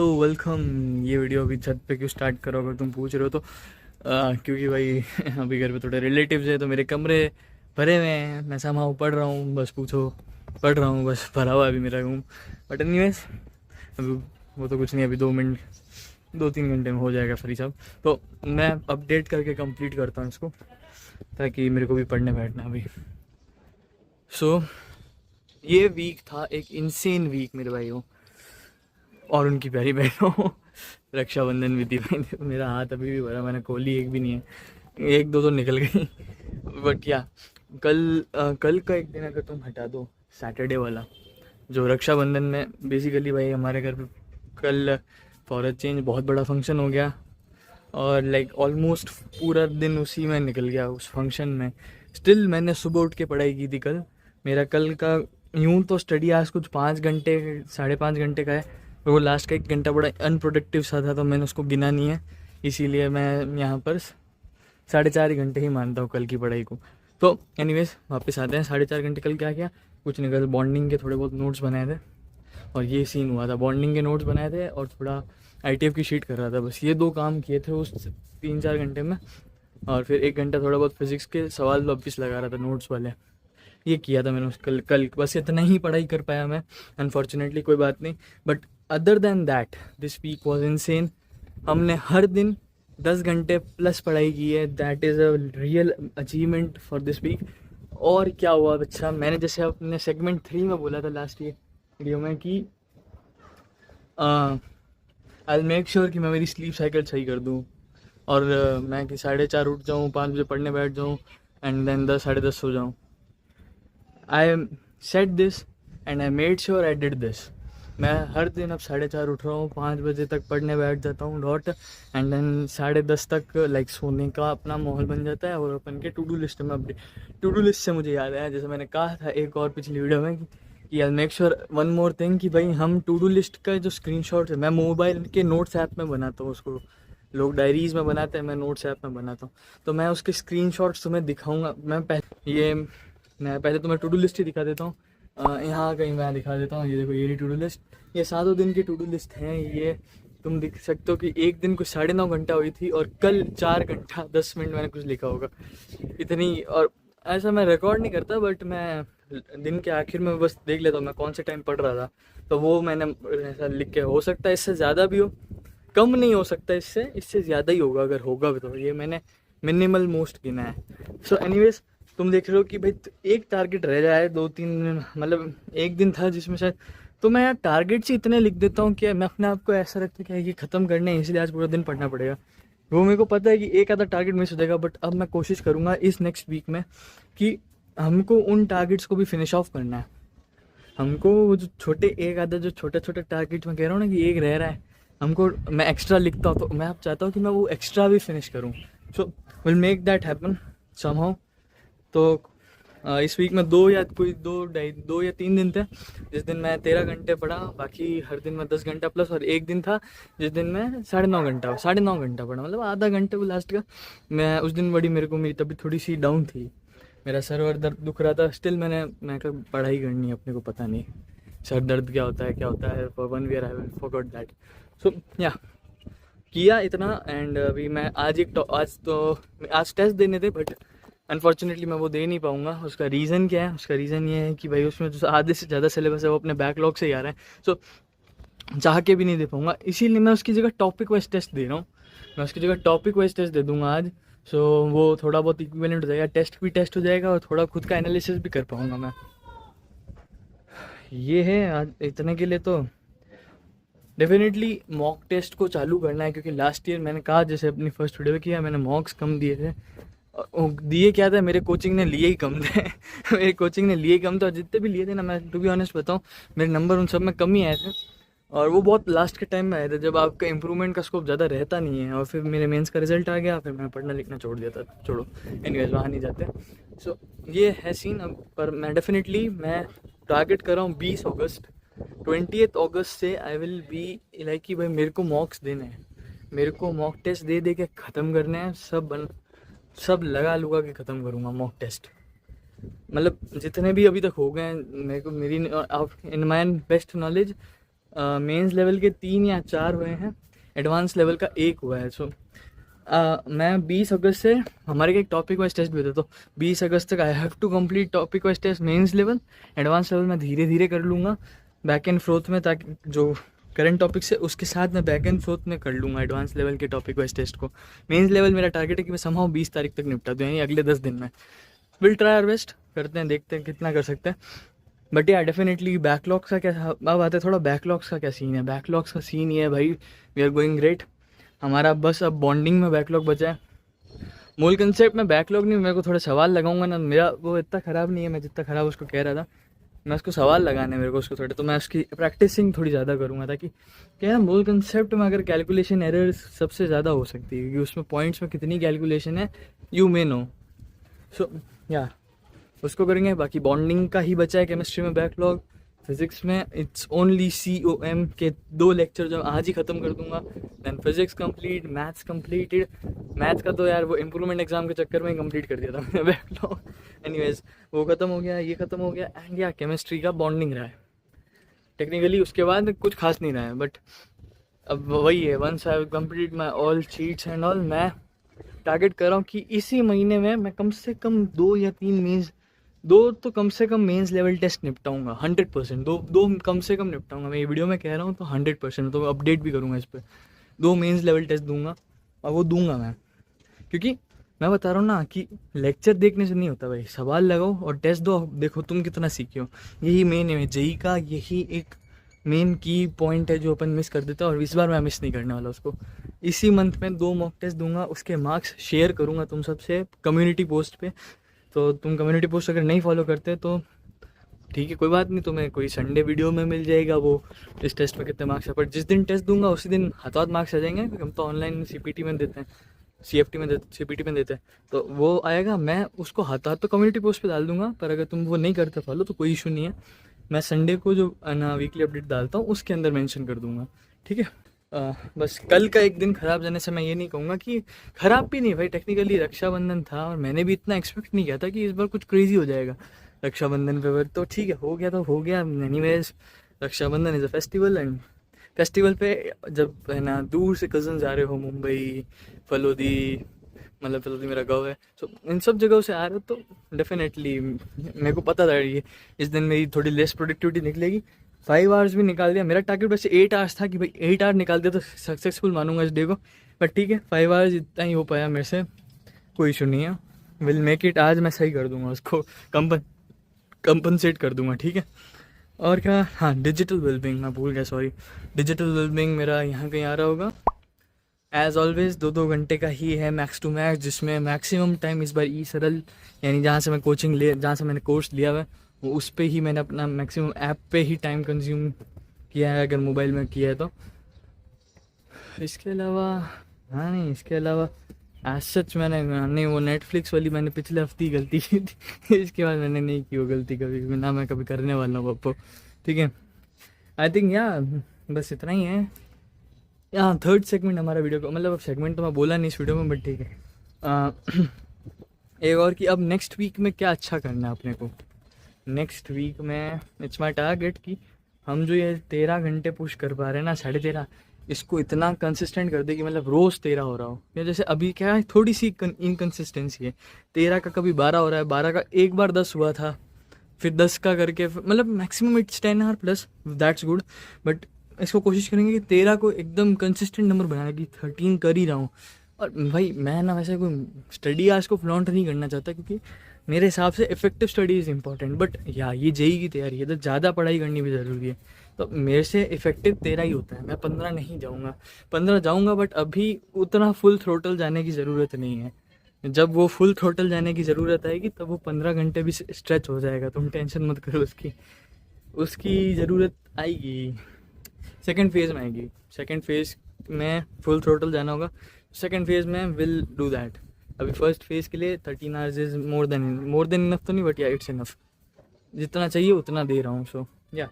तो वेलकम। ये वीडियो अभी छत पे क्यों स्टार्ट करो अगर तुम पूछ रहे हो तो क्योंकि भाई अभी घर पे थोड़े रिलेटिव्स है तो मेरे कमरे भरे हुए हैं। मैं समाओ पढ़ रहा हूँ, बस पूछो पढ़ रहा हूँ, बस भरा हुआ है अभी मेरा रूम। बट एनीवेज अभी वो तो कुछ नहीं, अभी 2 मिनट 2-3 घंटे में हो जाएगा फ्री सब। तो मैं अपडेट करके कंप्लीट करता हूँ इसको ताकि मेरे को भी पढ़ने बैठना अभी। सो ये वीक था एक इंसेन वीक मेरे भाइयों और उनकी प्यारी बहनों। रक्षाबंधन भी थी भाई, मेरा हाथ अभी भी भरा, मैंने खोली एक भी नहीं है, एक दो तो निकल गई। बट या कल का एक दिन अगर तुम हटा दो, सैटरडे वाला जो रक्षाबंधन में बेसिकली भाई हमारे घर पे कल फॉर अ चेंज बहुत बड़ा फंक्शन हो गया और लाइक ऑलमोस्ट पूरा दिन उसी में निकल गया उस फंक्शन में। स्टिल मैंने सुबह उठ के पढ़ाई की थी कल। मेरा कल का यूं तो स्टडी आज कुछ 5 घंटे 5.5 घंटे का है, और वो लास्ट का 1 घंटा बड़ा अनप्रोडक्टिव सा था तो मैंने उसको गिना नहीं है। इसीलिए मैं यहाँ पर 4.5 घंटे ही मानता हूँ कल की पढ़ाई को। तो एनीवेज वापस आते हैं। 4.5 घंटे कल क्या किया, कुछ नहीं, कल बॉन्डिंग के थोड़े बहुत नोट्स बनाए थे और ये सीन हुआ था। बॉन्डिंग के नोट्स बनाए थे और थोड़ा आईटीएफ की शीट कर रहा था, बस ये 2 काम किए थे उस 3-4 घंटे में। और फिर 1 घंटा थोड़ा बहुत फिजिक्स के सवाल वापस लगा रहा था नोट्स वाले। ये किया था मैंने उस कल बस इतना ही पढ़ाई कर पाया मैं अनफॉर्चुनेटली, कोई बात नहीं। But other than that this week was insane. हमने हर दिन 10 घंटे प्लस पढ़ाई की है। That is a real achievement for this week. और क्या हुआ, अच्छा मैंने जैसे अपने सेगमेंट 3 में बोला था लास्ट वीडियो में कि आई मेक श्योर कि मैं मेरी स्लीप साइकिल सही कर दूँ और मैं कि 4:30 उठ जाऊँ, 5 बजे पढ़ने बैठ जाऊँ एंड देन 10 10:30 सो जाऊँ। I set this and I made sure I did this. मैं हर दिन अब 4:30 उठ रहा हूँ, 5 बजे तक पढ़ने बैठ जाता हूँ डॉट, एंड देन 10:30 तक लाइक सोने का अपना माहौल बन जाता है और अपन के टू डू लिस्ट में अपडेट। टू डू लिस्ट से मुझे याद आया, जैसे मैंने कहा था एक और पिछली वीडियो में कि I make sure one more thing कि भाई हम टू डू लिस्ट का जो स्क्रीनशॉट है मैं मोबाइल के नोट्स ऐप में बनाता हूँ उसको। लोग डायरीज में बनाते हैं, मैं नोट्स ऐप में बनाता हूँ। तो मैं उसके स्क्रीनशॉट्स तुम्हें दिखाऊंगा। मैं पहले तुम्हें टू डू लिस्ट ही दिखा देता हूँ। यहाँ कहीं मैं दिखा देता हूँ, ये देखो ये टू डू लिस्ट, ये 7 दिन की टू डू लिस्ट हैं। ये तुम देख सकते हो कि एक दिन को 9.5 घंटा हुई थी और कल 4 घंटा 10 मिनट मैंने कुछ लिखा होगा इतनी। और ऐसा मैं रिकॉर्ड नहीं करता बट मैं दिन के आखिर में बस देख लेता हूँ मैं कौन से टाइम पढ़ रहा था, तो वो मैंने ऐसा लिख के, हो सकता है इससे ज़्यादा भी हो, कम नहीं हो सकता, इससे ज़्यादा ही होगा अगर होगा भी, तो ये मैंने मिनिमल मोस्ट गिना है। सो एनीवेज तुम देख रहे हो कि भाई एक टारगेट रह जाए 2-3, मतलब एक दिन था जिसमें शायद, तो मैं यार टारगेट से इतने लिख देता हूँ कि मैं अपने आप को ऐसा रखता कि ये ख़त्म करने हैं इसलिए आज पूरा दिन पढ़ना पड़ेगा। वो मेरे को पता है कि एक आधा टारगेट मिस हो जाएगा, बट अब मैं कोशिश करूँगा इस नेक्स्ट वीक में कि हमको उन टारगेट्स को भी फिनिश ऑफ करना है। हमको वो जो छोटे एक आधा जो छोटे छोटे टारगेट मैं कह रहा हूँ ना कि एक रह रहा है, हमको मैं एक्स्ट्रा लिखता हूँ तो मैं अब चाहता हूँ कि मैं वो एक्स्ट्रा भी फिनिश करूँ। So will make that happen somehow. तो इस वीक में 2 या 3 दिन थे जिस दिन मैं 13 घंटे पढ़ा, बाकी हर दिन मैं 10 घंटा प्लस, और एक दिन था जिस दिन मैं 9.5 घंटा पढ़ा, मतलब आधा घंटे वो लास्ट का। मैं उस दिन मेरे को मेरी तबीयत थोड़ी सी डाउन थी, मेरा सर वर दर्द दुख रहा था। स्टिल मैं कहा पढ़ाई करनी है, अपने को पता नहीं सर दर्द क्या होता है for 1 year I will forgot that. So या किया इतना। एंड अभी मैं आज टेस्ट देने थे बट अनफॉर्चुनेटली मैं वो दे नहीं पाऊँगा। उसका रीज़न क्या है, उसका रीज़न ये है कि भाई उसमें जो आधे से ज़्यादा सिलेबस है वो अपने बैकलॉग से ही आ रहा है। सो चाह के भी नहीं दे पाऊँगा, इसीलिए मैं उसकी जगह टॉपिक वाइज टेस्ट दे रहा हूँ। मैं उसकी जगह टॉपिक वाइज टेस्ट दे दूँगा आज। सो वो थोड़ा बहुत इक्विवेलेंट हो जाएगा, टेस्ट हो जाएगा और थोड़ा खुद का एनालिसिस भी कर पाऊँगा मैं। ये है आज इतने के लिए। तो डेफिनेटली मॉक टेस्ट को चालू करना है, क्योंकि लास्ट ईयर मैंने कहा जैसे अपनी फर्स्ट वीडियो में किया, मैंने मॉक्स कम दिए थे। दिए क्या था, मेरे कोचिंग ने लिए ही कम थे। मेरे कोचिंग ने लिए ही कम थे, और जितने भी लिए थे ना, मैं टू बी ऑनेस्ट बताऊँ, मेरे नंबर उन सब में कम ही आए थे। और वो बहुत लास्ट के टाइम में आए थे जब आपका इंप्रूवमेंट का स्कोप ज़्यादा रहता नहीं है। और फिर मेरे मेंस का रिजल्ट आ गया, फिर मैं पढ़ना लिखना छोड़ दिया था। छोड़ो एनीवेज, वहाँ नहीं जाते। सो ये है सीन। अब पर मैं डेफिनेटली मैं टारगेट कर रहा हूँ 20 अगस्त, 20 अगस्त से आई विल बी लाइक कि भाई मेरे को मॉक्स देने हैं, मेरे को मॉक टेस्ट दे के ख़त्म करने हैं। सब लगा लुगा के ख़त्म करूँगा मॉक टेस्ट, मतलब जितने भी अभी तक हो गए हैं मेरे को, मेरी in my best knowledge mains level के 3 या 4 हुए हैं, एडवांस लेवल का 1 हुआ है। सो मैं 20 अगस्त से, हमारे एक टॉपिक वाइज टेस्ट भी होता है, तो 20 अगस्त तक I have to complete topic wise test mains level. Advance level मैं धीरे धीरे कर लूँगा बैक एंड फोर्थ में, ताकि जो करंट टॉपिक से उसके साथ मैं बैक एंड फोर्थ में कर लूँगा एडवांस लेवल के टॉपिक वाइज टेस्ट को। मेंस लेवल मेरा टारगेट है कि मैं समहाउ 20 तारीख तक निपटा दूँ, यानी अगले 10 दिन में। विल ट्राई आवर बेस्ट, करते हैं, देखते हैं कितना कर सकते हैं। बट या डेफिनेटली बैकलॉग्स का क्या, अब आते थोड़ा बैकलॉग्स का क्या सीन है। बैकलॉग्स का सीन ये है भाई, वी आर गोइंग ग्रेट। हमारा बस अब बॉन्डिंग में बैकलॉग बचा है। मूल कंसेप्ट में बैकलॉग नहीं, मेरे को थोड़े सवाल लगाऊंगा ना, मेरा वो इतना ख़राब नहीं है मैं जितना ख़राब उसको कह रहा था। मैं उसको सवाल लगाने मेरे को उसको थोड़े, तो मैं उसकी प्रैक्टिसिंग थोड़ी ज़्यादा करूँगा, ताकि क्या है, मूल कंसेप्ट में अगर कैलकुलेशन एरर सबसे ज़्यादा हो सकती है, क्योंकि उसमें पॉइंट्स में कितनी कैलकुलेशन है यू मे नो। सो या उसको करेंगे। बाकी बॉन्डिंग का ही बचा है केमिस्ट्री में बैकलॉग। फिजिक्स में इट्स ओनली COM के 2 लेक्चर जो आज ही ख़त्म कर दूंगा, then physics complete, maths completed. Maths का तो यार वो इम्प्रूवमेंट एग्जाम के चक्कर में कंप्लीट कर दिया था मैंने बैकलॉग। एनीवेज वो ख़त्म हो गया, ये ख़त्म हो गया, एंड या केमिस्ट्री का बॉन्डिंग रहा है टेक्निकली, उसके बाद कुछ खास नहीं रहा है। बट अब वही है, once I complete my all cheats and all, मैं टारगेट कर रहा हूँ कि इसी महीने में मैं कम से कम 2 या 3 मेंस, 2 तो कम से कम मेंस लेवल टेस्ट निपटाऊंगा 100%। दो कम से कम निपटाऊंगा, मैं ये वीडियो में कह रहा हूँ तो 100%, तो अपडेट भी करूँगा इस पर। 2 मेंस लेवल टेस्ट दूंगा, और वो दूंगा मैं, क्योंकि मैं बता रहा हूँ ना कि लेक्चर देखने से नहीं होता भाई, सवाल लगाओ और टेस्ट दो, देखो तुम कितना सीखे हो। यही मेन है जेई का, यही एक मेन की पॉइंट है जो अपन मिस कर देते हैं, और इस बार मैं मिस नहीं करने वाला उसको। इसी मंथ में 2 मॉक टेस्ट दूंगा, उसके मार्क्स शेयर करूँगा तुम सबसे कम्युनिटी पोस्ट पे। तो तुम कम्युनिटी पोस्ट अगर नहीं फॉलो करते तो ठीक है, कोई बात नहीं, तुम्हें कोई संडे वीडियो में मिल जाएगा वो इस टेस्ट में कितने मार्क्स है। पर जिस दिन टेस्ट दूंगा उसी दिन हाथों हाथ मार्क्स आ जाएंगे, क्योंकि हम तो ऑनलाइन CPT में देते हैं, CFT में CPT में देते हैं, तो वो आएगा। मैं उसको हाथों हाथ तो कम्युनिटी पोस्ट पे डाल दूंगा, पर अगर तुम वो नहीं करते फॉलो तो कोई इशू नहीं है, मैं संडे को जो ना वीकली अपडेट डालता हूँ उसके अंदर मेंशन कर दूंगा, ठीक है। बस कल का एक दिन ख़राब जाने से मैं ये नहीं कहूँगा कि ख़राब भी नहीं भाई, टेक्निकली रक्षाबंधन था और मैंने भी इतना एक्सपेक्ट नहीं किया था कि इस बार कुछ क्रेजी हो जाएगा रक्षाबंधन पे। तो ठीक है, हो गया तो हो गया। Anyways Rakshabandhan is a festival, and festival पे जब है ना दूर से कज़न आ रहे हो, मुंबई, फलोदी, मतलब फलोदी मेरा गाँव है, तो इन सब जगहों से आ रहे हो, तो डेफिनेटली मेरे को पता था ये इस दिन मेरी थोड़ी लेस प्रोडक्टिविटी निकलेगी। 5 आवर्स भी निकाल दिया, मेरा टारगेट वैसे 8 आवर्स था कि भाई 8 आवर निकाल दिया तो सक्सेसफुल मानूंगा इस डे को। बट ठीक है, 5 आवर्स इतना ही हो पाया मेरे से, कोई इशू नहीं है, विल मेक इट। आज मैं सही कर दूंगा उसको, कंपनसेट कर दूंगा, ठीक है। और क्या, हाँ डिजिटल वेलबिंग मैं भूल गया, सॉरी। डिजिटल वेलबिंग मेरा यहाँ कहीं आ रहा होगा, एज ऑलवेज 2-2 घंटे का ही है मैक्स टू मैक्स, जिसमें मैक्सिमम टाइम इस बार सरल, यानी जहाँ से मैं जहाँ से मैंने कोर्स लिया हुआ है वो उस पर ही मैंने अपना मैक्सिमम ऐप पे ही टाइम कंज्यूम किया है, अगर मोबाइल में किया है तो। इसके अलावा हाँ नहीं, इसके अलावा एज सच मैंने नहीं, वो नेटफ्लिक्स वाली मैंने पिछले हफ्ते ही गलती की थी इसके बाद मैंने नहीं की वो गलती कभी भी, ना मैं कभी करने वाला हूँ आपको, ठीक है। आई थिंक या बस इतना ही है। हाँ, 3rd सेगमेंट हमारा वीडियो का, मतलब अब सेगमेंट तो मैं बोला नहीं इस वीडियो में, बट ठीक है। एक और कि अब नेक्स्ट वीक में क्या अच्छा करना है अपने को। नेक्स्ट वीक में इट्स माई टारगेट कि हम जो ये 13 घंटे पुश कर पा रहे हैं ना, 13.5, इसको इतना कंसिस्टेंट कर दे कि मतलब रोज़ 13 हो रहा हो। या जैसे अभी क्या है, थोड़ी सी इनकन्सिस्टेंसी है, 13 का कभी 12 हो रहा है, 12 का एक बार 10 हुआ था, फिर 10 का करके, मतलब maximum it's 10 hour plus, that's good. But इसको कोशिश करेंगे कि 13 को एकदम कंसिस्टेंट नंबर बनाने की, 13 कर ही रहा हूँ। और भाई मैं ना वैसे कोई स्टडी आज को फ्लॉन्ट नहीं करना चाहता, क्योंकि मेरे हिसाब से effective study is important. But या ये जेई की तैयारी है तो ज़्यादा पढ़ाई करनी भी ज़रूरी है, तो मेरे से इफेक्टिव 13 ही होता है। मैं 15 नहीं जाऊँगा, 15 जाऊँगा, बट अभी उतना फुल थ्रोटल जाने की ज़रूरत नहीं है। जब वो फुल थ्रोटल जाने की ज़रूरत आएगी तब वो 15 घंटे भी स्ट्रेच हो जाएगा, तुम टेंशन मत करो, उसकी ज़रूरत आएगी, सेकेंड फेज़ में आएगी। सेकेंड फेज़ में फुल थ्रोटल जाना होगा, सेकेंड फेज़ में विल डू दैट। अभी फर्स्ट फेज़ के लिए 13 hours is more than enough तो नहीं, बट या इट्स इनफ, जितना चाहिए उतना दे रहा हूँ। सो या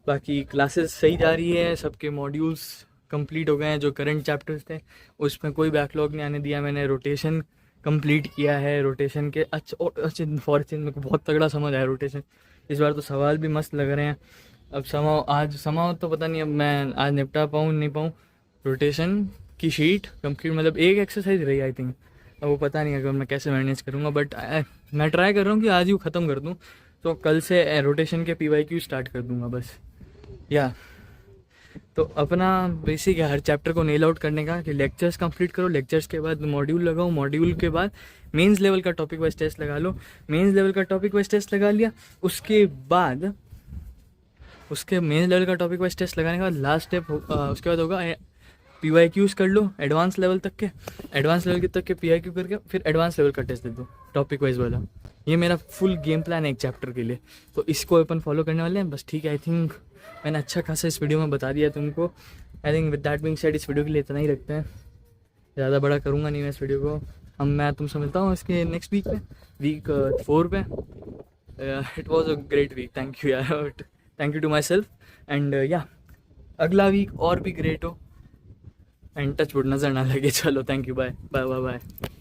बाकी क्लासेस सही जा रही है, सबके मॉड्यूल्स कंप्लीट हो गए हैं, जो करंट चैप्टर्स थे उसमें कोई बैकलॉग नहीं आने दिया मैंने। रोटेशन कंप्लीट किया है, रोटेशन के अच्छे फॉर चेंज मेरे को बहुत तगड़ा समझ आया रोटेशन इस बार, तो सवाल भी मस्त लग रहे हैं। अब समाओ तो पता नहीं अब मैं आज निपटा पाऊँ नहीं पाऊँ। रोटेशन की शीट कंप्लीट, मतलब एक एक्सरसाइज रही आई थिंक, अब वो पता नहीं अगर मैं कैसे मैनेज करूँगा, बट मैं ट्राई कर रहा हूँ कि आज ही वो ख़त्म कर दूँ, तो कल से रोटेशन के PYQ स्टार्ट कर दूँगा बस। या तो अपना बेसिक है हर चैप्टर को नेल आउट करने का, कि लेक्चर्स कंप्लीट करो, लेक्चर्स के बाद मॉड्यूल लगाओ, मॉड्यूल के बाद मेंस लेवल का टॉपिक वाइज टेस्ट लगा लो, मेंस लेवल का टॉपिक वाइज टेस्ट लगा लिया, उसके बाद उसके मेंस लेवल का टॉपिक वाइज टेस्ट लगाने के बाद लास्ट स्टेप उसके बाद होगा PYQs कर लो एडवांस लेवल तक के, एडवांस लेवल तक के PYQ करके फिर एडवांस लेवल का टेस्ट दे दो टॉपिक वाइज वाला। ये मेरा फुल गेम प्लान है एक चैप्टर के लिए, तो इसको अपन फॉलो करने वाले हैं बस। ठीक है, आई थिंक मैंने अच्छा खासा इस वीडियो में बता दिया तुमको। I think with that being said इस वीडियो के लिए इतना ही रखते हैं, ज़्यादा बड़ा करूँगा नहीं मैं इस वीडियो को। मैं तुमसे मिलता हूँ इसके नेक्स्ट वीक में, वीक 4 पे। It was a great week, thank you यार, thank you to myself. And या अगला वीक और भी ग्रेट हो एंड टच वुड नज़र ना लगे। चलो thank you, bye bye bye bye.